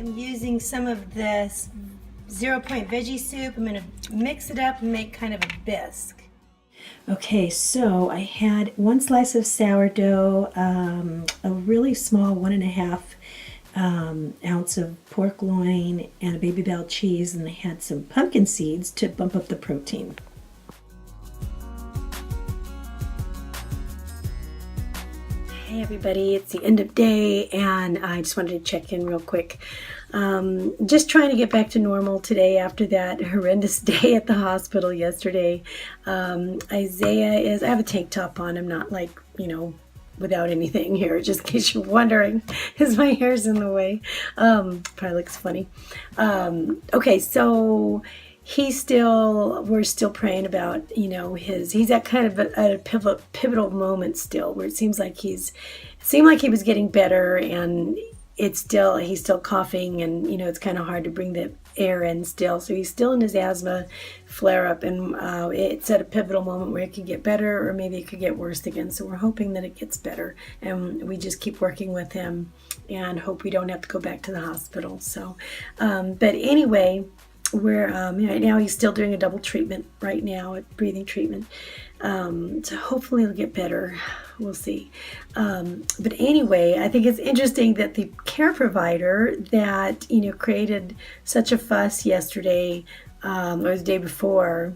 am using some of this 0 Point veggie soup. I'm going to mix it up and make kind of a bisque. Okay, so I had 1 slice of sourdough, a really small 1.5 ounce of pork loin, and a Baby Bell cheese, and I had some pumpkin seeds to bump up the protein. Hey everybody, it's the end of day and I just wanted to check in real quick. Just trying to get back to normal today after that horrendous day at the hospital yesterday. Isaiah I have a tank top on. I'm not like, without anything here, just in case you're wondering, because my hair's in the way. Probably looks funny. Okay, so we're still praying about, he's at kind of a pivotal moment still, where it seemed like he was getting better, and he's still coughing, and, it's kind of hard to bring the air in still. So he's still in his asthma flare up, and it's at a pivotal moment where it could get better, or maybe it could get worse again. So we're hoping that it gets better, and we just keep working with him and hope we don't have to go back to the hospital. So, but anyway, right now he's still doing a double treatment right now, a breathing treatment. So hopefully it'll get better. We'll see. But anyway, I think it's interesting that the care provider that, created such a fuss yesterday, or the day before,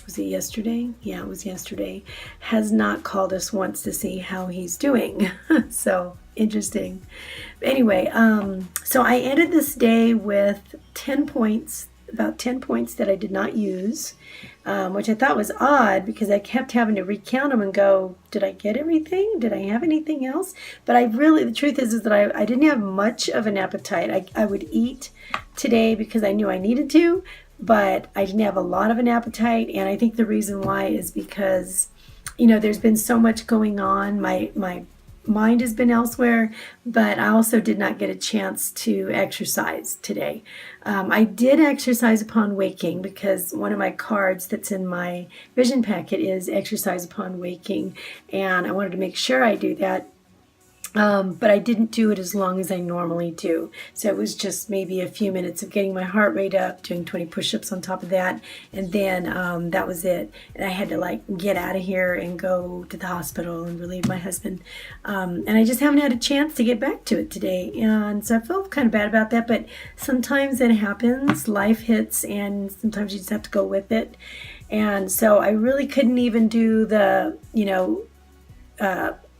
was it yesterday? Yeah, it was yesterday, has not called us once to see how he's doing. So interesting. But anyway, so I ended this day with 10 points, about 10 points that I did not use, which I thought was odd because I kept having to recount them and go, did I get everything? Did I have anything else? But the truth is that I didn't have much of an appetite. I would eat today because I knew I needed to, but I didn't have a lot of an appetite. And I think the reason why is because, there's been so much going on. My mind has been elsewhere, but I also did not get a chance to exercise today. I did exercise upon waking because one of my cards that's in my vision packet is exercise upon waking, and I wanted to make sure I do that. But I didn't do it as long as I normally do. So it was just maybe a few minutes of getting my heart rate up, doing 20 push-ups on top of that, and then that was it. And I had to get out of here and go to the hospital and relieve my husband. And I just haven't had a chance to get back to it today. And so I felt kind of bad about that, but sometimes it happens. Life hits, and sometimes you just have to go with it. And so I really couldn't even do the,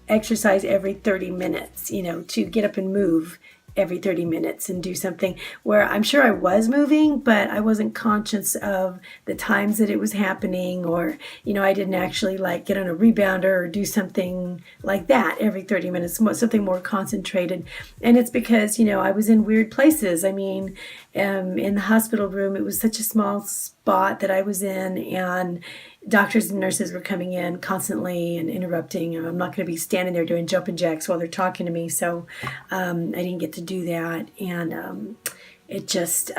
exercise every 30 minutes, to get up and move every 30 minutes and do something where I'm sure I was moving, but I wasn't conscious of the times that it was happening, or, I didn't actually get on a rebounder or do something like that every 30 minutes, something more concentrated. And it's because, I was in weird places. I mean, in the hospital room, it was such a small spot that I was in, and doctors and nurses were coming in constantly and interrupting. I'm not going to be standing there doing jumping jacks while they're talking to me. So I didn't get to do that. And it just,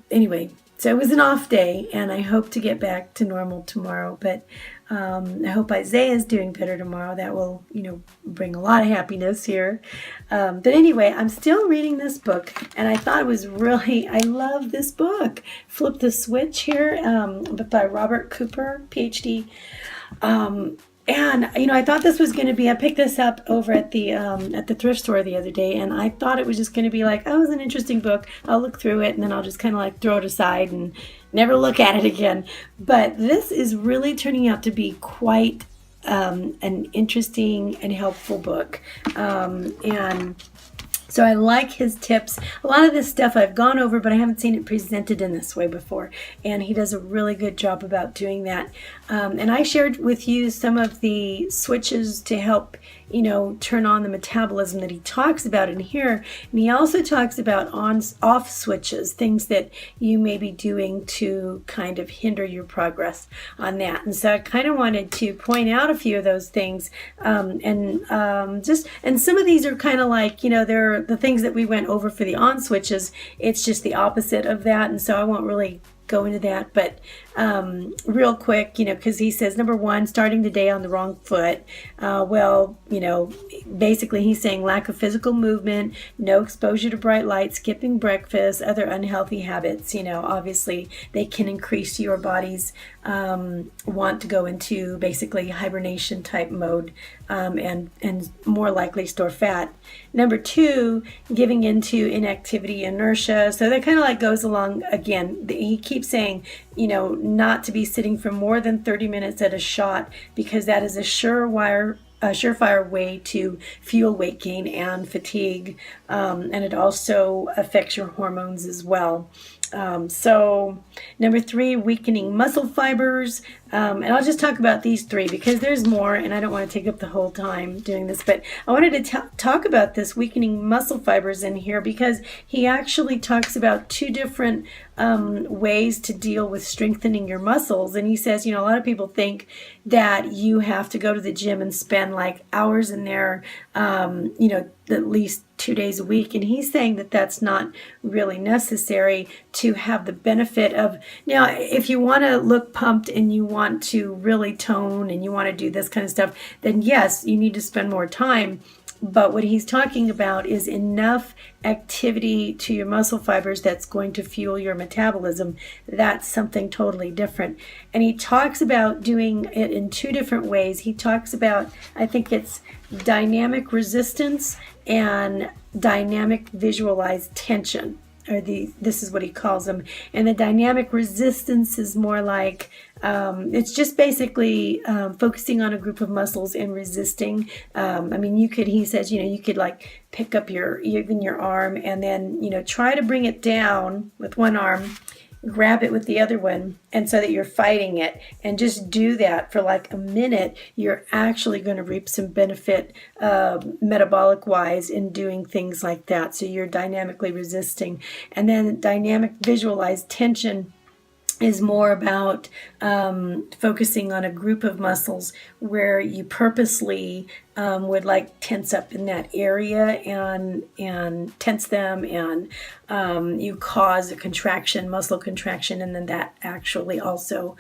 anyway, so it was an off day, and I hope to get back to normal tomorrow. But I hope Isaiah is doing better tomorrow. That will, bring a lot of happiness here. But anyway, I'm still reading this book, and I thought it was I love this book. Flip the Switch here, by Robert Cooper, PhD. And, I thought this was going to be, I picked this up over at the thrift store the other day, and I thought it was just going to be it was an interesting book. I'll look through it, and then I'll just kind of throw it aside and never look at it again. But this is really turning out to be quite an interesting and helpful book. And so I like his tips. A lot of this stuff I've gone over, but I haven't seen it presented in this way before. And he does a really good job about doing that. And I shared with you some of the switches to help, turn on the metabolism that he talks about in here. And he also talks about off switches, things that you may be doing to kind of hinder your progress on that. And so I kind of wanted to point out a few of those things. And some of these are kind of they're the things that we went over for the on switches. It's just the opposite of that. And so I won't really go into that, but real quick, because he says, number one, starting the day on the wrong foot. Well, basically he's saying lack of physical movement, no exposure to bright light, skipping breakfast, other unhealthy habits. Obviously they can increase your body's want to go into basically hibernation type mode, and more likely store fat. Number two, giving into inactivity, inertia. So that kind of like goes along again. He keeps saying, not to be sitting for more than 30 minutes at a shot, because that is a surefire way to fuel weight gain and fatigue, and it also affects your hormones as well. So number three, weakening muscle fibers. And I'll just talk about these three because there's more, and I don't want to take up the whole time doing this, but I wanted to talk about this weakening muscle fibers in here because he actually talks about two different ways to deal with strengthening your muscles. And he says, a lot of people think that you have to go to the gym and spend like hours in there, at least 2 days a week. And he's saying that that's not really necessary to have the benefit of, now, if you want to look pumped and you want to really tone and you want to do this kind of stuff, then yes, you need to spend more time. But what he's talking about is enough activity to your muscle fibers that's going to fuel your metabolism. That's something totally different. And he talks about doing it in two different ways. He talks about, I think it's dynamic resistance and dynamic visualized tension. This is what he calls them. And the dynamic resistance is more like, it's just basically focusing on a group of muscles and resisting. He says, you could like pick up even your arm and then, try to bring it down with one arm, grab it with the other one, and so that you're fighting it, and just do that for like a minute. You're actually going to reap some benefit metabolic wise in doing things like that. So you're dynamically resisting. And then dynamic visualized tension is more about focusing on a group of muscles where you purposely would like tense up in that area and tense them, and you cause a contraction, muscle contraction, and then that actually also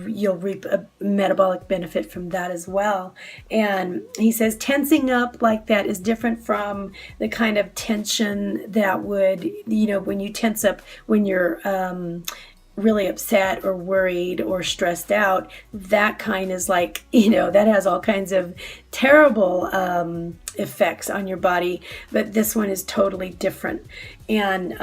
you'll reap a metabolic benefit from that as well. And he says tensing up like that is different from the kind of tension that would, when you tense up when you're really upset or worried or stressed out. That kind is like, that has all kinds of terrible effects on your body, but this one is totally different. And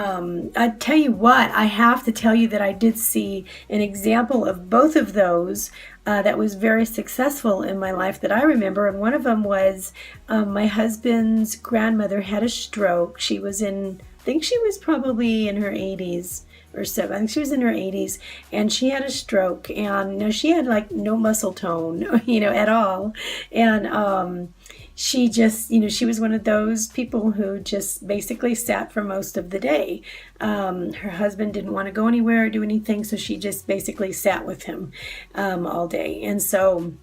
I tell you what, I have to tell you that I did see an example of both of those that was very successful in my life that I remember. And one of them was my husband's grandmother had a stroke. I think she was probably in her 80s or so. I think she was in her 80s, and she had a stroke, and she had like no muscle tone, at all. And she just, she was one of those people who just basically sat for most of the day. Her husband didn't want to go anywhere or do anything, so she just basically sat with him all day. And so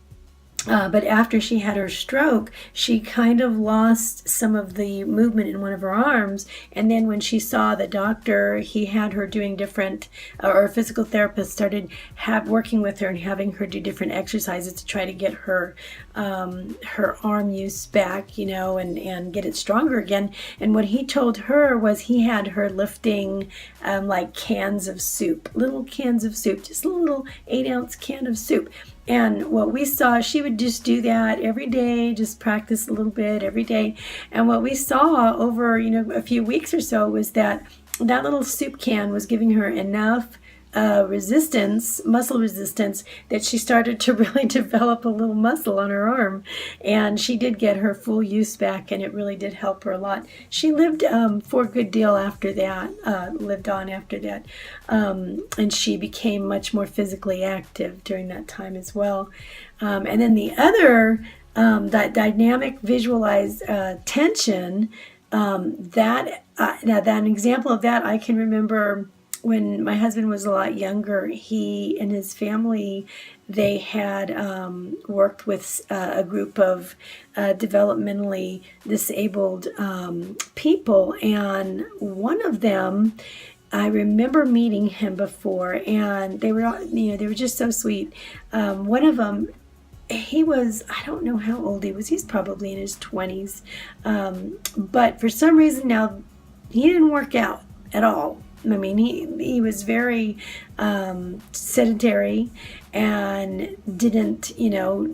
but after she had her stroke, she kind of lost some of the movement in one of her arms. And then when she saw the doctor, he had her doing different, or a physical therapist started working with her and having her do different exercises to try to get her arm use back, and get it stronger again. And what he told her was he had her lifting like cans of soup, little cans of soup, just a little 8-ounce can of soup. And what we saw, she would just do that every day, just practice a little bit every day. And what we saw over, a few weeks or so was that little soup can was giving her enough muscle resistance, that she started to really develop a little muscle on her arm. And she did get her full use back, and it really did help her a lot. She lived for a good deal after that, lived on after that. And she became much more physically active during that time as well. And then the other, that dynamic visualized tension, that an example of that I can remember. When my husband was a lot younger, he and his family, they had worked with a group of developmentally disabled people, and one of them I remember meeting him before, and they were, they were just so sweet. One of them, he was, I don't know how old he was. He's probably in his 20s. But for some reason now, he didn't work out at all. I mean, he was very sedentary and didn't,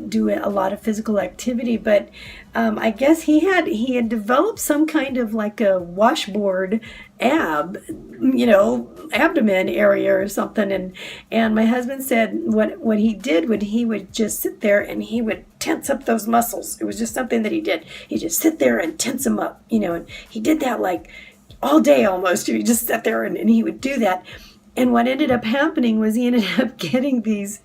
do a lot of physical activity. But I guess he had developed some kind of like a washboard abdomen area or something. And my husband said what he did when he would just sit there and he would tense up those muscles. It was just something that he did. He'd just sit there and tense them up, and he did that like all day almost. He just sat there and he would do that. And what ended up happening was he ended up getting these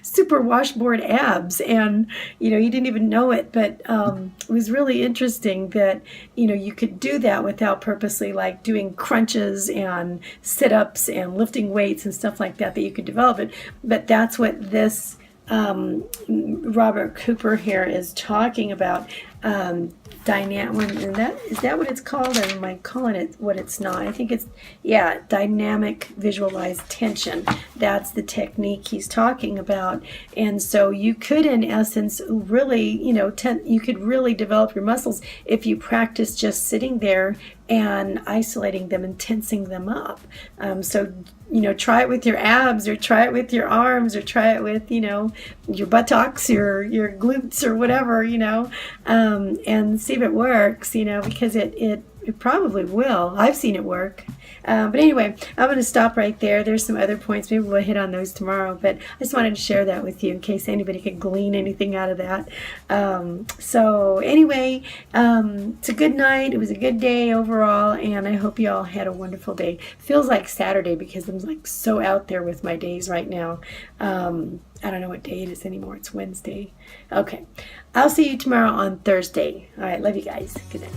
super washboard abs, and he didn't even know it. But it was really interesting that you could do that without purposely like doing crunches and sit-ups and lifting weights and stuff like that you could develop it. But that's what this Robert Cooper here is talking about. Dynamic, is that what it's called, or am I calling it what it's not? I think it's, dynamic visualized tension. That's the technique he's talking about. And so you could, in essence, really, you could really develop your muscles if you practice just sitting there and isolating them and tensing them up. So try it with your abs, or try it with your arms, or try it with, your buttocks, your glutes, or whatever, and see if it works, because it probably will. I've seen it work. But anyway, I'm going to stop right there. There's some other points. Maybe we'll hit on those tomorrow. But I just wanted to share that with you in case anybody could glean anything out of that. So anyway, it's a good night. It was a good day overall. And I hope you all had a wonderful day. Feels like Saturday because I'm like so out there with my days right now. I don't know what day it is anymore. It's Wednesday. Okay. I'll see you tomorrow on Thursday. All right. Love you guys. Good night.